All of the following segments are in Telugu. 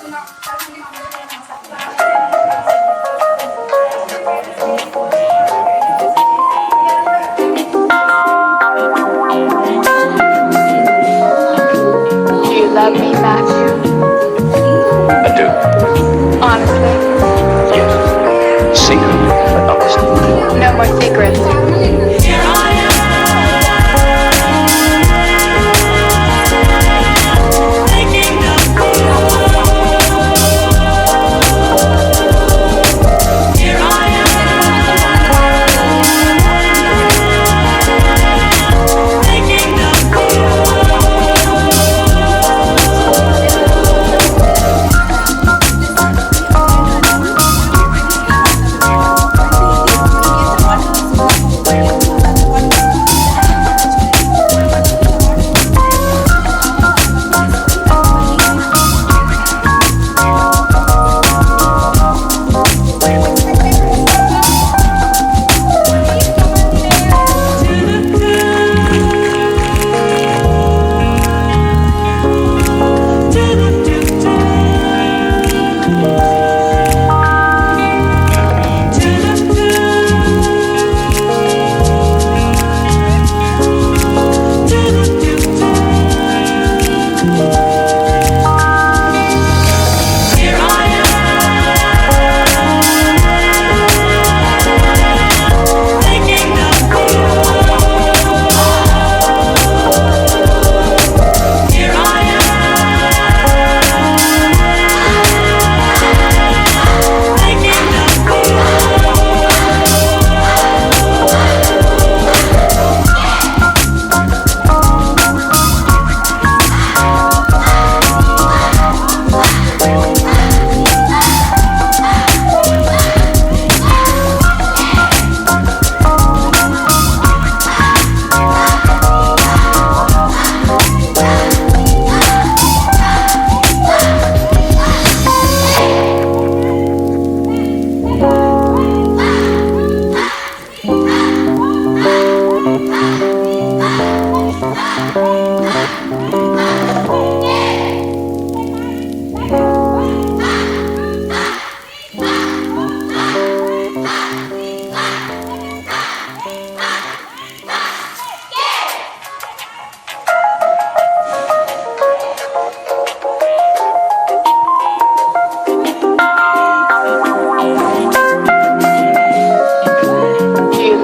Love me, Matthew? I do. Honestly? Yes. Secretly, but honestly. No more secrets.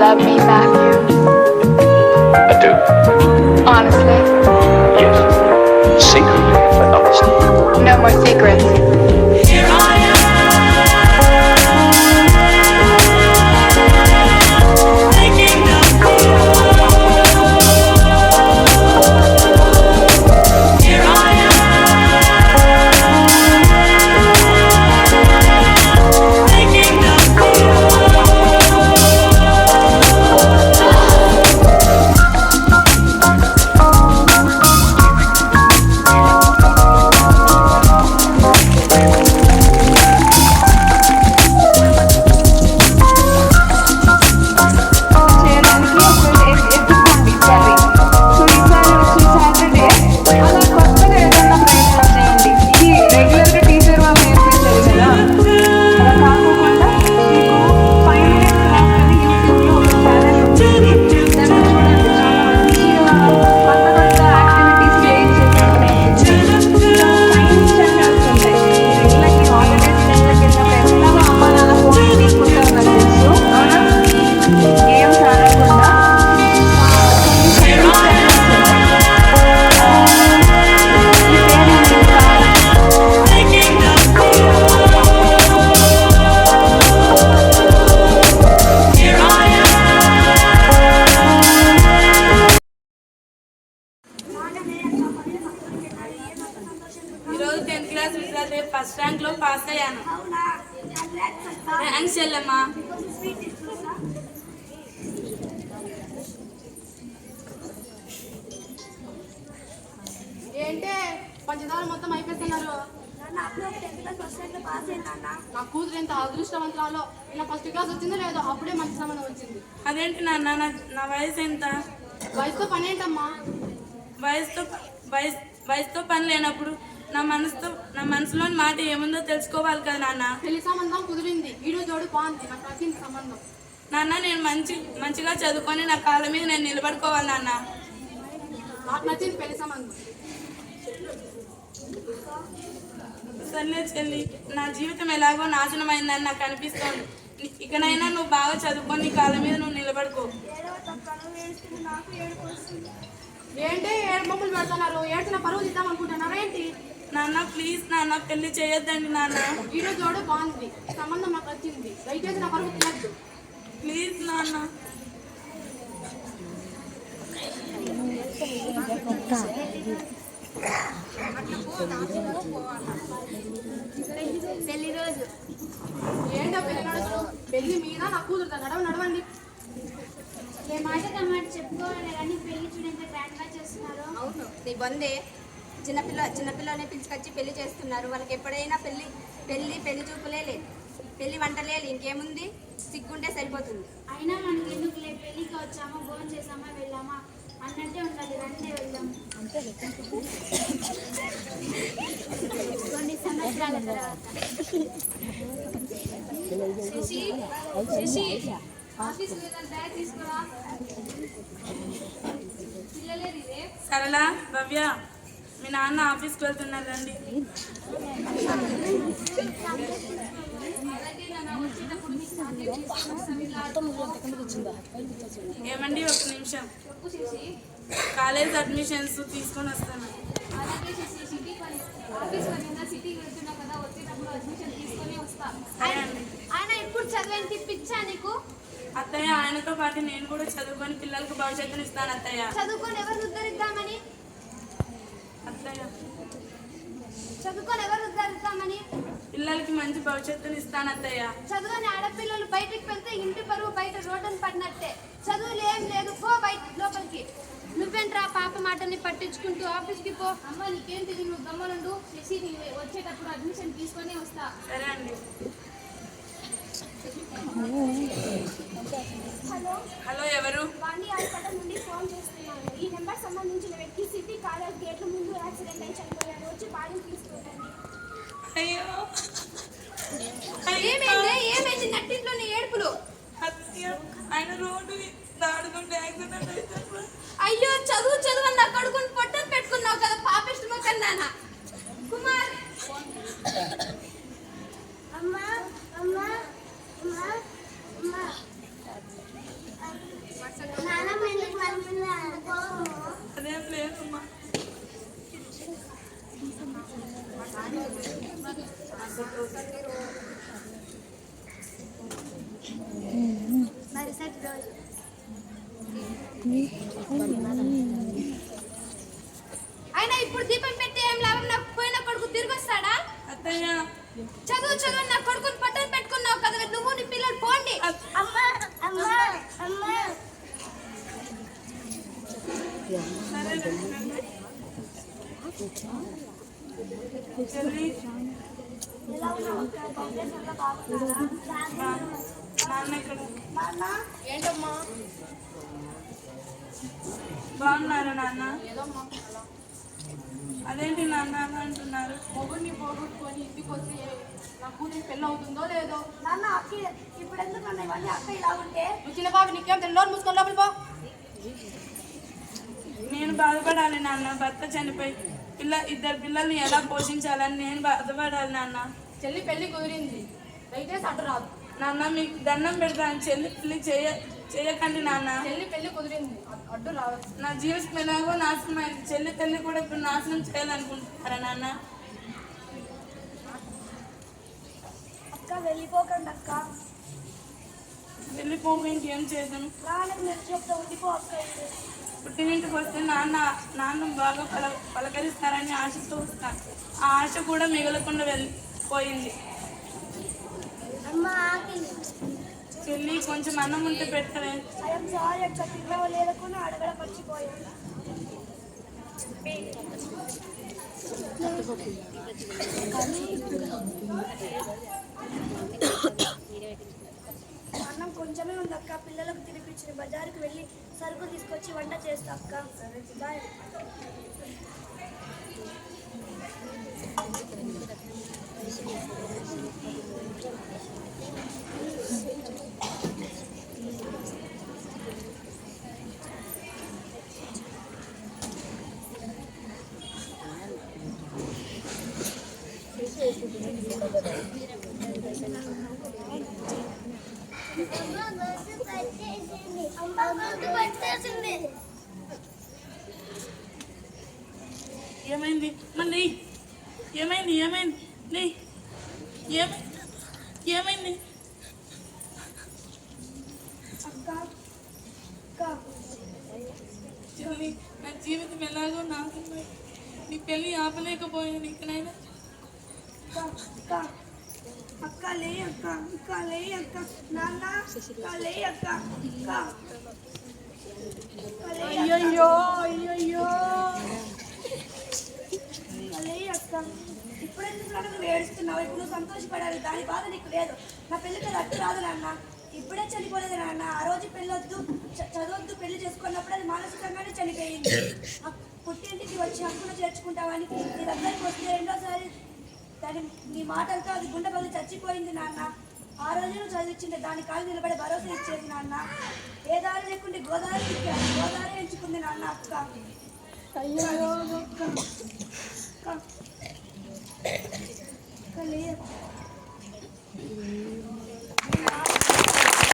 Love me, Matthew? I do. Honestly? Yes. Secretly, but honestly. No more secrets. First rank లో పాస్ అయ్యాను. థ్యాంక్స్ చెల్లెమ్మా. ఏంటే పంచదార మొత్తం అయిపోతున్నారు. నా కూతురు ఎంత అదృష్టవంతురాలో. ఇలా ఫస్ట్ క్లాస్ వచ్చిందో లేదో అప్పుడే మంచి సంబంధం వచ్చింది. అదేంటి నాన్న, నా వయసు ఎంత? వయసుతో పని ఏంటమ్మా? వయసుతో పని లేనప్పుడు నా మనసులోని మాట ఏముందో తెలుసుకోవాలి కదా నాన్న. పెళ్లి సంబంధం కుదిరింది. ఈడు జోడు బాగుంది. నాకు నచ్చింది సంబంధం. నాన్న నేను మంచిగా చదువుకొని నా కాళ్ళ మీద నేను నిలబడుకోవాలి నాన్న. నాకు నచ్చింది పెళ్లి సంబంధం. సర్లే చెల్లి, నా జీవితం ఎలాగో నాశనమైందని నాకు అనిపిస్తోంది. ఇకనైనా నువ్వు బాగా చదువుకొని నీ కాళ్ళ మీద నువ్వు నిలబడుకో. ఏంటి ఏడు బొమ్మలు పెడుతున్నారు? ఏడ్చిన పరువు ఇద్దాం అనుకుంటున్నారా ఏంటి? నాన్న ప్లీజ్ నాన్న, పెళ్లి చేయొద్దండి నాన్న. ఈడు జోడు బాగుంది. సంబంధం నాకు వచ్చింది. దయచేసి నా పరువు తినద్దు. ప్లీజ్ నాన్న. పెళ్లి రోజు ఏంటో పెళ్లి నడుచు. పెళ్లి మీద నా కూతురుతో నడవండి. ఏ మాట కమాట చెప్పుకోవాలి కానీ పెళ్లి చూడండి గ్రాండ్గా చేస్తున్నారు. అవును, నీ బందే చిన్నపిల్లనే పిలుచుకొచ్చి పెళ్లి చేస్తున్నారు. వాళ్ళకి ఎప్పుడైనా పెళ్లి చూపులే లేదు, పెళ్లి వంటలే లేదు. ఇంకేముంది, సిగ్గుంటే సరిపోతుంది. అయినా మనకి ఎందుకు లేదు, పెళ్లికి వచ్చామా భోజనం చేసామా వెళ్ళామా అన్నట్టే ఉండాలి. రండి వెళ్దాం. కొన్ని సంవత్సరాల తర్వాత సరళ, భవ్య, మీ నాన్న ఆఫీస్కి వెళ్తున్నారు రండి. ఏమండి ఒక నిమిషం, కాలేజ్ అడ్మిషన్స్ తీసుకొని వస్తాను. ఆయన ఇప్పుడు చదివేంటి పిచ్చా నీకు? అత్తయ్య, ఆయనతో పాటు నేను కూడా చదువుకొని పిల్లలకు భవిష్యత్తుని ఇస్తాను అత్తయ్య. చదువుకొని ఎవరు ఉద్ధరిద్దామని? అత్తయ్య, చదువుకొని ఎవరు ఉద్ధరిద్దామని? పిల్లలకి మంచి భవిష్యత్తుని ఇస్తాను అత్తయ్య. చదువుని ఆడపిల్లలు బయటికి వెళ్తే ఇంటి పరువు బయట రోడ్డును పడినట్టే. చదువులు ఏం లేదు, పో బయట లోపలికి. నువ్వేంట్రా పాప మాటని పట్టించుకుంటూ ఆఫీస్కి పో. అమ్మ నీకేంటి? నువ్వు గమ్మనుండు. చేసి వచ్చేటప్పుడు అడ్మిషన్ తీసుకొని వస్తా. సరే అండి. హలో, ఎవరు? వాణి హాస్పిటల్ నుండి ఫోన్ చేస్తున్నాను. ఈ నెంబర్ సంబంధించిన వ్యక్తి సిటీ కాలేజ్ గేట్ల ముందు యాక్సిడెంట్ అయి చనిపోయాడు. వచ్చి బాడీని తీసుకుంటాను. అయ్యో, ఏమైంది నట్టింట్లోని ఏడుపులు? అత్తయ్య, ఆయన రోడ్డు దాడుకుంటే యాక్సిడెంట్ అయితే. అయ్యో, చదువు నా కడుకుని పొట్టను పెట్టుకున్నావు కదా పాపిష్టమో కన్నానా. కుమార్, అమ్మా అమ్మా అమ్మా అమ్మా నానమ్మ ఎందుకు పంపినారు? అదేం లేదమ్మా. మరుసటి రోజు అయినా ఇప్పుడు దీపం పెట్టి ఏం లాభం? నాకు పోయిన కొడుకు తిరిగి వస్తాడా? అత్తయ్య, చదువు నా కొడుకుని పట్టణ పెట్టుకున్నావు కదా, నువ్వు నీ పిల్లలు పోండి. అమ్మా అమ్మా అమ్మా చెల్లి, నాన్న ఇక్కడ. ఏంటమ్మా? బాగున్నారా నాన్న? ఏదమ్మా అలా అదేంటి నాన్న అలా అంటున్నారు? మొగుడిని పోగొట్టుకొని ఇంటికి వచ్చి నా కూతురు పెళ్ళి అవుతుందో లేదో. నాన్న అక్క ఇప్పుడు ఎందుకు అన్న ఇవన్నీ అక్క ఇలా ఉంటే? నువ్వు చిన్న బాబు నీకేం తెలియదు. మూసుకొని లోపలి పో. నేను బాధపడాలి నాన్న. భర్త చనిపోయి ఇద్దరు పిల్లల్ని ఎలా పోషించాలని నేను బాధపడాలి నాన్న. చెల్లి పెళ్లి కుదిరింది. దయచేసి అటు రాదు. నాన్న మీకు దండం పెడతాను, చెల్లి పెళ్లి చేయకండి నాన్న. చెల్లి పెళ్లి కుదిరింది, అడ్డు రావచ్చు. నా జీవితం ఎలాగో నాశనం అయింది. చెల్లి పెళ్లి కూడా ఇప్పుడు నాశనం చేయాలనుకుంటున్నారా నాన్న? అక్క వెళ్ళిపోకండి అక్క. వెళ్ళిపోక ఇంకేం చేద్దాం? నాన్నకు నేను చెప్తా ఉండిపో అక్క. పుట్టినింటికి వస్తే నాన్న బాగా పలకరిస్తారని ఆశతో వస్తాను. ఆ ఆశ కూడా మిగలకుండా వెళ్ళిపోయింది. అమ్మ ఆకలి. చెల్లి, కొంచెం అన్నం ఉంటే పెట్టవే. ఐఎమ్ సారీ అక్క, తిన్నావో లేదకుండా అడగడం మర్చిపోయాను. అన్నం కొంచెమే ఉంది అక్క, పిల్లలకు తినిపించిన బజారుకు వెళ్ళి సరుకు తీసుకొచ్చి వంట చేస్తా అక్క. బాయ్. ఏమైంది మళ్ళీ? ఏమైంది ఏమైంది నీ ఏమైంది? చెల్లి, నా జీవితం ఎలాగో నాశనమై నీ పెళ్ళి ఆపలేకపోయాను. ఇకనైనా అక్క లే అక్క, అక్క లే అక్క, నాన్న అక్క లే అక్క, అక్క అయ్యయ్యో అయ్యయ్యో లే అక్క. ఇప్పుడెందుకు నువ్వు ఏడుస్తున్నావు? ఇప్పుడు నువ్వు సంతోషపడాలి, దాని బాధ నీకు లేదు. నా పెళ్ళికి అట్టు రాదు నాన్న, ఇప్పుడే చనిపోలేదు నాన్న. ఆ రోజు పెళ్ళొద్దు చదవద్దు పెళ్లి చేసుకున్నప్పుడు అది మానసికంగానే చనిపోయింది. పుట్టింటికి వచ్చి హక్కును చేర్చుకుంటావని నీ దగ్గరికి వస్తే రెండోసారి దాని నీ మాటలతో అది గుండె బదులు చచ్చిపోయింది నాన్న. ఆ రోజు నువ్వు చదివించింది దాని కాలు నిలబడి భరోసా ఇచ్చేది నాన్న. ఏ దారి లేకుంటే గోదావరి గోదావరి ఎంచుకుంది నాన్న. అక్క అయ్యో అక్క, అక్క, అక్క లేదు.